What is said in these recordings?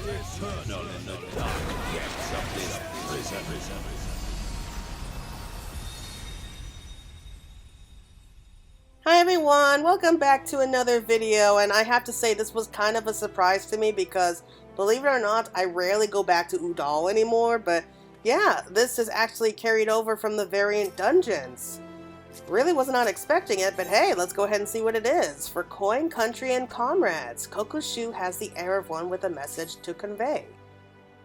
eternal in the dark depths of this prison. Hi everyone, welcome back to another video, and I have to say this was kind of a surprise to me because, believe it or not, I rarely go back to Udal anymore, but yeah, this is actually carried over from the Variant dungeons. Really was not expecting it, but hey, let's go ahead and see what it is. For Coin, Country, and Comrades, Kokushu has the air of one with a message to convey.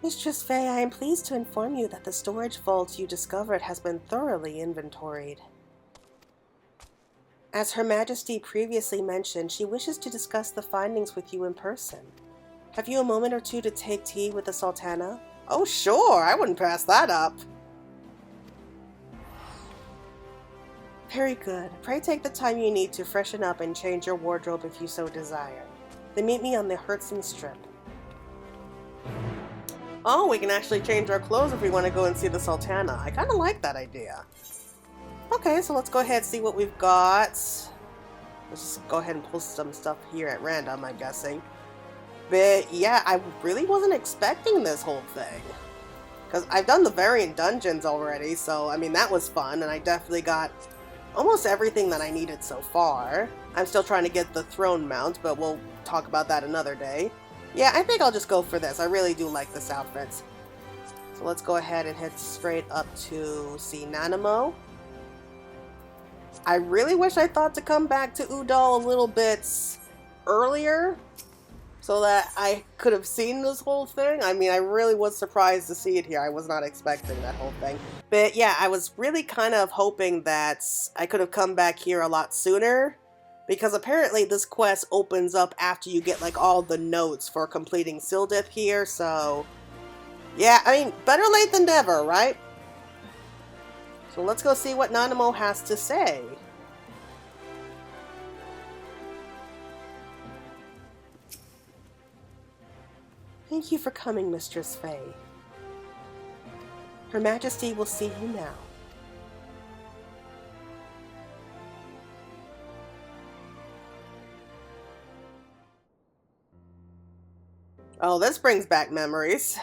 Mistress Faye, I am pleased to inform you that the storage vault you discovered has been thoroughly inventoried. As Her Majesty previously mentioned, she wishes to discuss the findings with you in person. Have you a moment or two to take tea with the Sultana? Oh sure, I wouldn't pass that up. Very good. Pray take the time you need to freshen up and change your wardrobe if you so desire. Then meet me on the Hertzen Strip. Oh, we can actually change our clothes if we want to go and see the Sultana. I kind of like that idea. Okay, so let's go ahead and see what we've got. Let's just go ahead and pull some stuff here at random, I'm guessing. But yeah, I really wasn't expecting this whole thing. Because I've done the Variant dungeons already, so I mean that was fun, and I definitely got almost everything that I needed so far. I'm still trying to get the throne mount, but we'll talk about that another day. Yeah, I think I'll just go for this. I really do like this outfit. So let's go ahead and head straight up to see Nanamo. I really wish I thought to come back to Udal a little bit earlier so that I could have seen this whole thing. I mean, I really was surprised to see it here. I was not expecting that whole thing. But yeah, I was really kind of hoping that I could have come back here a lot sooner, because apparently this quest opens up after you get like all the notes for completing Sil'dih here, so yeah, I mean, better late than never, right? So let's go see what Nanamo has to say. Thank you for coming, Mistress Faye. Her Majesty will see you now. Oh, this brings back memories.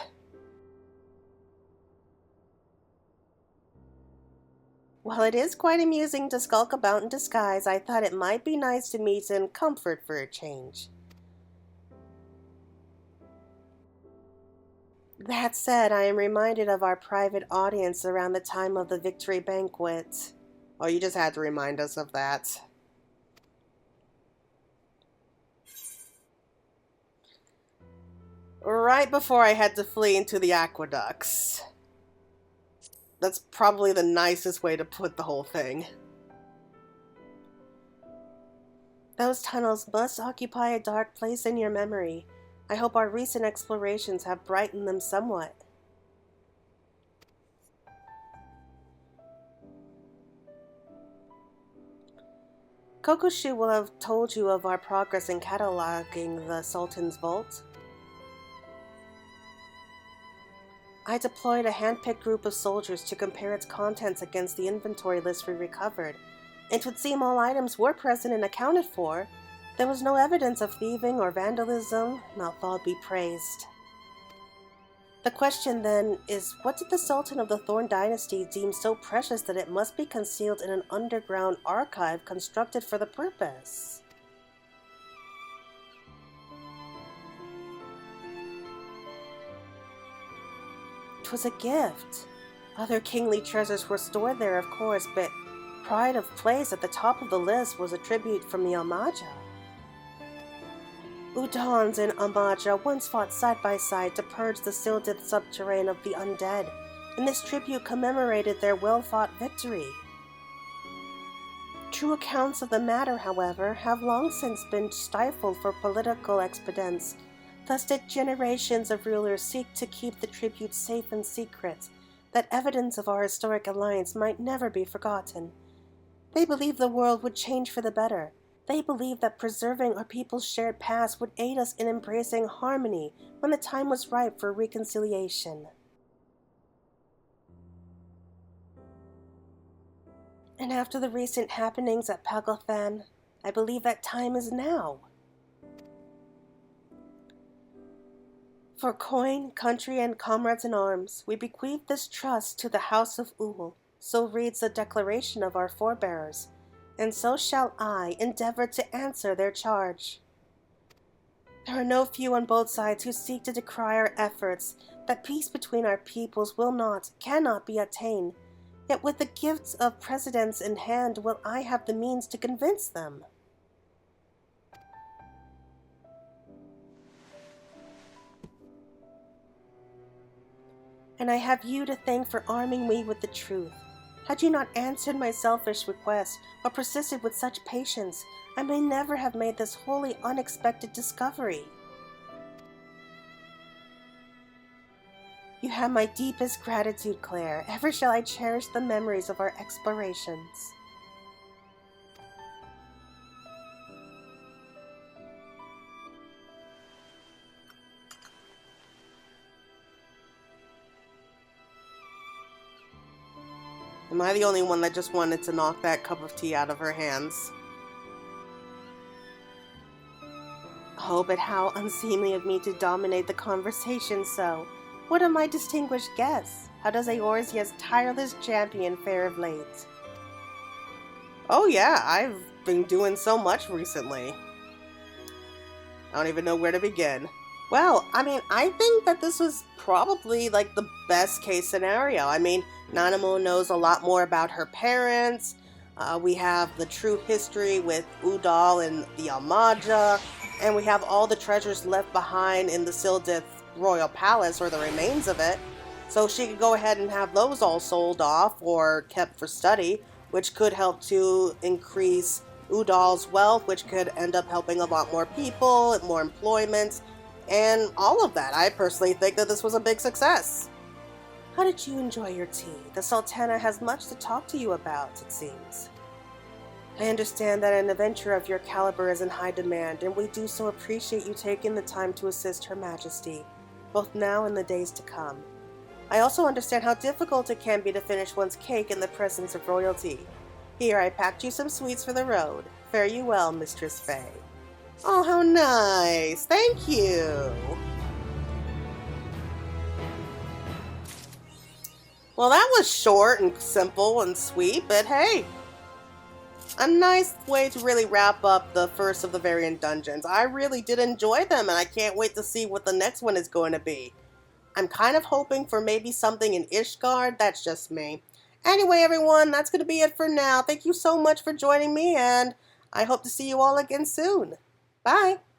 While it is quite amusing to skulk about in disguise, I thought it might be nice to meet in comfort for a change. That said, I am reminded of our private audience around the time of the victory banquet. Oh, you just had to remind us of that. Right before I had to flee into the aqueducts. That's probably the nicest way to put the whole thing. Those tunnels must occupy a dark place in your memory. I hope our recent explorations have brightened them somewhat. Kokushu will have told you of our progress in cataloging the Sultan's vault. I deployed a hand-picked group of soldiers to compare its contents against the inventory list we recovered. It would seem all items were present and accounted for. There was no evidence of thieving or vandalism, not God be praised. The question then is, what did the Sultan of the Thorn Dynasty deem so precious that it must be concealed in an underground archive constructed for the purpose? It was a gift. Other kingly treasures were stored there, of course, but pride of place at the top of the list was a tribute from the Amaja. Udans and Amaja once fought side by side to purge the Sil'dhin Subterrane of the undead, and this tribute commemorated their well-fought victory. True accounts of the matter, however, have long since been stifled for political expedience. Thus did generations of rulers seek to keep the tribute safe and secret, that evidence of our historic alliance might never be forgotten. They believed the world would change for the better. They believed that preserving our people's shared past would aid us in embracing harmony when the time was ripe for reconciliation. And after the recent happenings at Pagothan, I believe that time is now. For coin, country, and comrades in arms, we bequeath this trust to the House of Ul. So reads the declaration of our forebears, and so shall I endeavor to answer their charge. There are no few on both sides who seek to decry our efforts, that peace between our peoples will not, cannot be attained. Yet with the gifts of precedence in hand will I have the means to convince them. And I have you to thank for arming me with the truth. Had you not answered my selfish request, or persisted with such patience, I may never have made this wholly unexpected discovery. You have my deepest gratitude, Claire. Ever shall I cherish the memories of our explorations. Am I the only one that just wanted to knock that cup of tea out of her hands? Oh, but how unseemly of me to dominate the conversation so. What of my distinguished guests? How does Eorzea's tireless champion fare of late? Oh yeah, I've been doing so much recently. I don't even know where to begin. Well, I mean, I think that this was probably like the best case scenario. I mean, Nanamo knows a lot more about her parents. We have the true history with Udal and the Almaja. And we have all the treasures left behind in the Sil'dih Royal Palace, or the remains of it. So she could go ahead and have those all sold off or kept for study, which could help to increase Udal's wealth, which could end up helping a lot more people, more employment, and all of that. I personally think that this was a big success. How did you enjoy your tea? The Sultana has much to talk to you about, it seems. I understand that an adventure of your caliber is in high demand, and we do so appreciate you taking the time to assist Her Majesty, both now and the days to come. I also understand how difficult it can be to finish one's cake in the presence of royalty. Here, I packed you some sweets for the road. Fare you well, Mistress Faye. Oh, how nice! Thank you! Well, that was short and simple and sweet, but hey, a nice way to really wrap up the first of the Variant dungeons. I really did enjoy them, and I can't wait to see what the next one is going to be. I'm kind of hoping for maybe something in Ishgard. That's just me. Anyway, everyone, that's going to be it for now. Thank you so much for joining me, and I hope to see you all again soon. Bye!